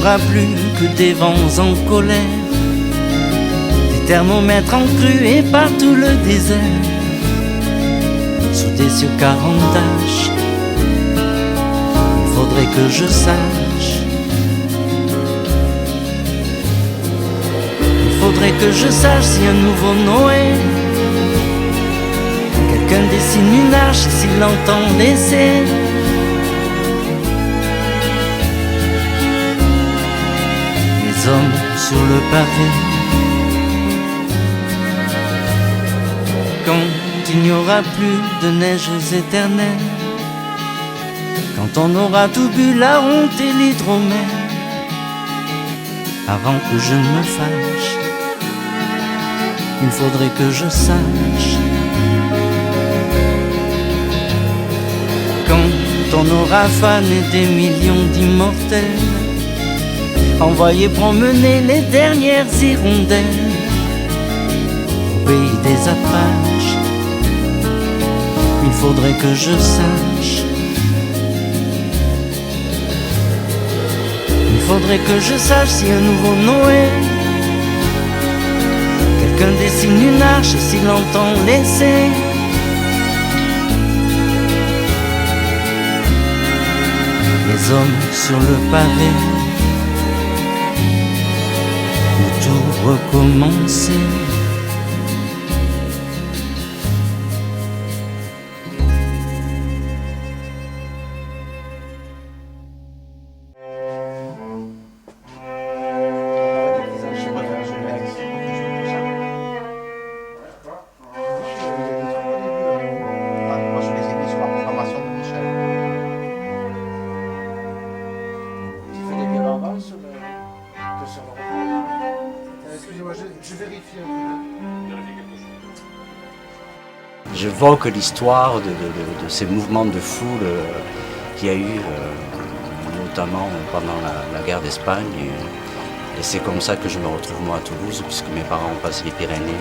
aura plus que des vents en colère, des thermomètres en crue et partout le désert, soudés sur 40 tâches. Il faudrait que je sache, il faudrait que je sache si un nouveau Noé, quelqu'un dessine une arche et s'il l'entend laisser. Les hommes sur le pavé, quand il n'y aura plus de neiges éternelles, quand on aura tout bu, la honte et l'hydromel, avant que je ne me fâche, il faudrait que je sache. Quand on aura fané des millions d'immortels, envoyé promener les dernières hirondelles au pays des Apaches, il faudrait que je sache, il faudrait que je sache si un nouveau Noé, quelqu'un dessine une arche et s'il entend laisser. Les hommes sur le pavé, où tout recommencer. Je vérifie un peu. J'évoque l'histoire de ces mouvements de foule qu'il y a eu, notamment pendant la guerre d'Espagne. Et c'est comme ça que je me retrouve moi à Toulouse, puisque mes parents ont passé les Pyrénées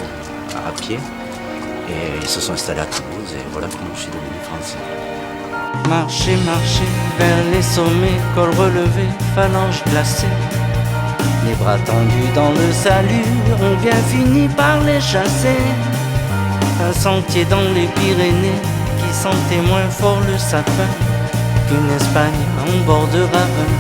à pied. Et ils se sont installés à Toulouse, et voilà comment je suis devenu français. Marcher, marcher vers les sommets, col relevé, phalange glacée, les bras tendus dans le salut, on bien fini par les chasser. Un sentier dans les Pyrénées qui sentait moins fort le sapin qu'une Espagne en bord de ravin.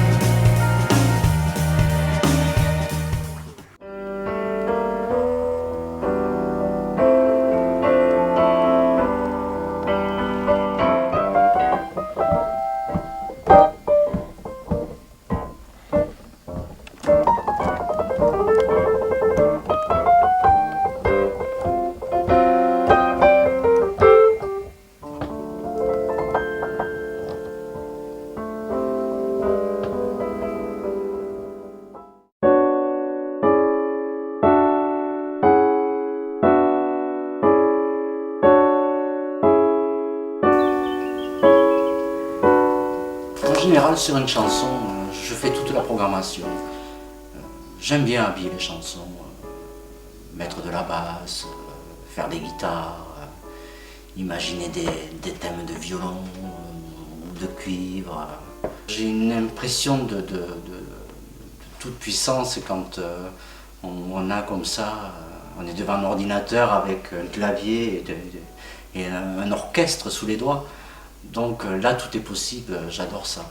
En général, sur une chanson, je fais toute la programmation. J'aime bien habiller les chansons, mettre de la basse, faire des guitares, imaginer des thèmes de violon ou de cuivre. J'ai une impression de toute puissance quand on a comme ça, on est devant un ordinateur avec un clavier et un orchestre sous les doigts. Donc là, tout est possible, j'adore ça.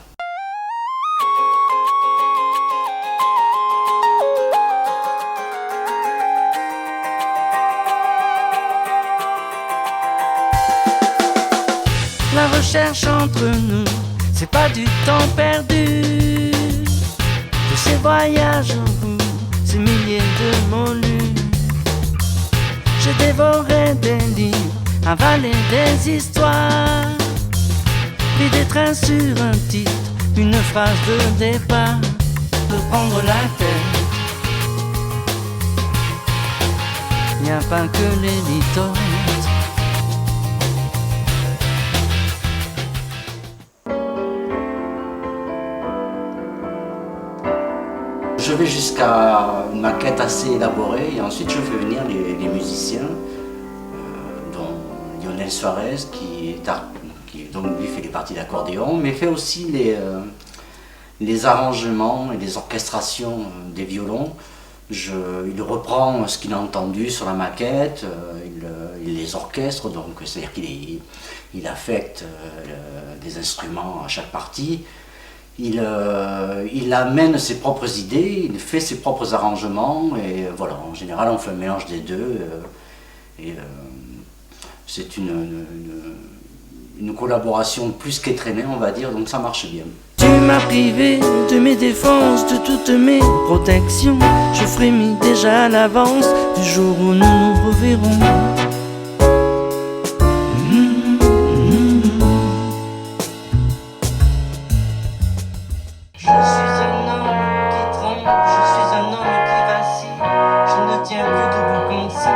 La recherche entre nous, c'est pas du temps perdu. Tous ces voyages en vous, ces milliers de mots lus. J'ai dévoré des livres, avalé des histoires, pris des trains sur un titre, une phrase de départ, de prendre la tête. Y a pas que les litotes. Je vais jusqu'à une maquette assez élaborée et ensuite je fais venir les musiciens, dont Lionel Suarez qui donc lui fait les parties d'accordéon, mais fait aussi les arrangements et les orchestrations des violons. Il reprend ce qu'il a entendu sur la maquette, il les orchestre, donc c'est-à-dire qu'il affecte des instruments à chaque partie. Il amène ses propres idées, il fait ses propres arrangements, et voilà, en général on fait un mélange des deux, c'est une collaboration plus qu'étrenée, on va dire, donc ça marche bien. Tu m'as privé de mes défenses, de toutes mes protections. Je frémis déjà à l'avance du jour où nous nous reverrons. Je suis un homme qui tremble, je suis un homme qui vacille. Je ne tiens plus debout comme ça.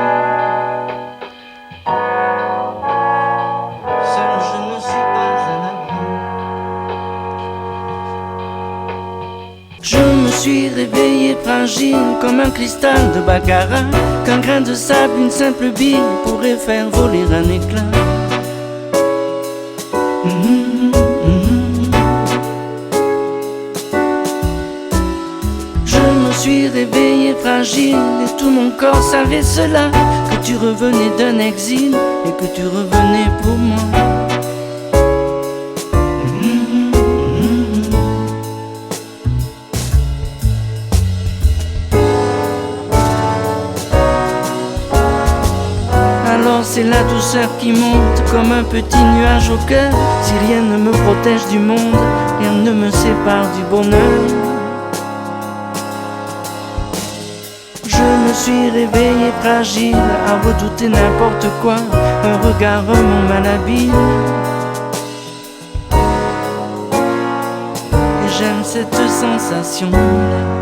Seul je ne suis pas un abri. Je me suis réveillé fragile comme un cristal de baccarat, qu'un grain de sable, une simple bille pourrait faire voler un éclat. Je me suis réveillé fragile et tout mon corps savait cela, que tu revenais d'un exil et que tu revenais pour moi. Alors c'est la douceur qui monte comme un petit nuage au cœur. Si rien ne me protège du monde, rien ne me sépare du bonheur. Je me suis réveillé fragile à redouter n'importe quoi, un regard, un mot malhabile. Et j'aime cette sensation-là.